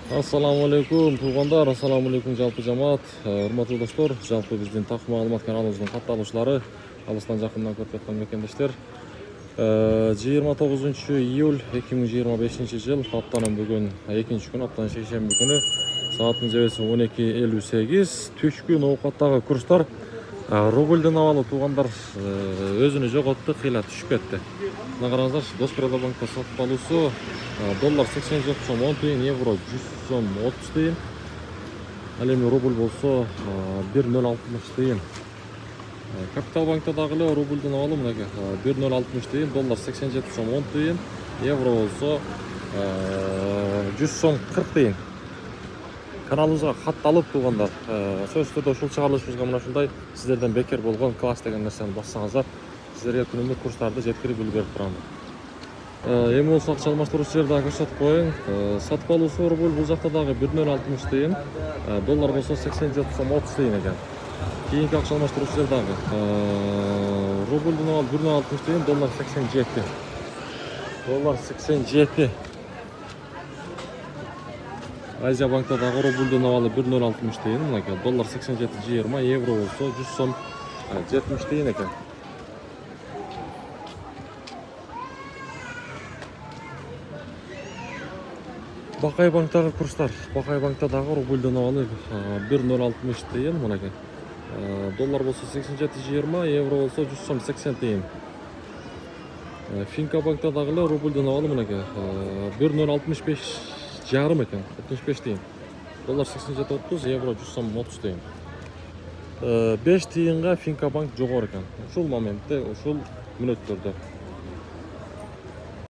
Assalamu alaikum tуугандар, assalamu alaikum жалпы жамаат, урматтуу достор, жалпы биздин такыр маалымат каналыбыздын катталуучулары, алыстан жакындан көрүп жаткан мекендештер. 29 июль 2025 жыл, аптанын бүгүн экинчи күнү, аптанын шейшемби күнү, сааттын жебеси 12:58. Түшкү ноокаттагы курстар рубльден абалы туугандар өзүнү жоготту, кыйла түшүп кетти. Мына караңыздар, Госпродбанкта сатып алуусу доллар 87 сом 10 тыйын, евро 100 сом 30 тыйын. Ал эми рубль болсо 1,060 тыйын. Капитал банкта дагы эле рубльден абалы мынакей 1,060 тыйын, доллар 87 сом 10 тыйын, евро болсо 100 сом 40 тыйын. Каналыбызга катталып туугандар, сөзсүз түрдө ушул чыгарылышыбызга мына ушундай сиздерден бекер болгон класс деген нерсени бассаңыздар, сиздерге күнүмдүк курстарды жеткирип үлгөрүп турам. Эми болсо акча алмаштыруучу жерди дагы көрсөтүп коеюн. Сатып алуусу рубль бул жакта дагы 1,060 тыйын, доллар болсо 87 сом 30 тыйын экен. Кийинки акча алмаштыруучу жер дагы рубльден абалы 1,060 тыйын, доллар 87. Доллар 87. Азия банкта дагы рубльден абалы 1,060 тыйын, мынакей доллар 87,20, евро болсо 100 сом 70 тыйын экен. Бакай банктагы курстар. Бакай банкта дагы рубльден абалы 1,060 тыйын, мынакей. Доллар болсо 87,20, евро болсо 100 сом 80 тыйын. Финка банкта дагы эле рубльден абалы мынакей 1,065 жарым экен, 75 тыйын. Доллар 87,30, евро 100 сом 30 тыйын. 5 тыйынга Финка банк жогору экен. Ушул моментте, ушул мүнөттөрдө.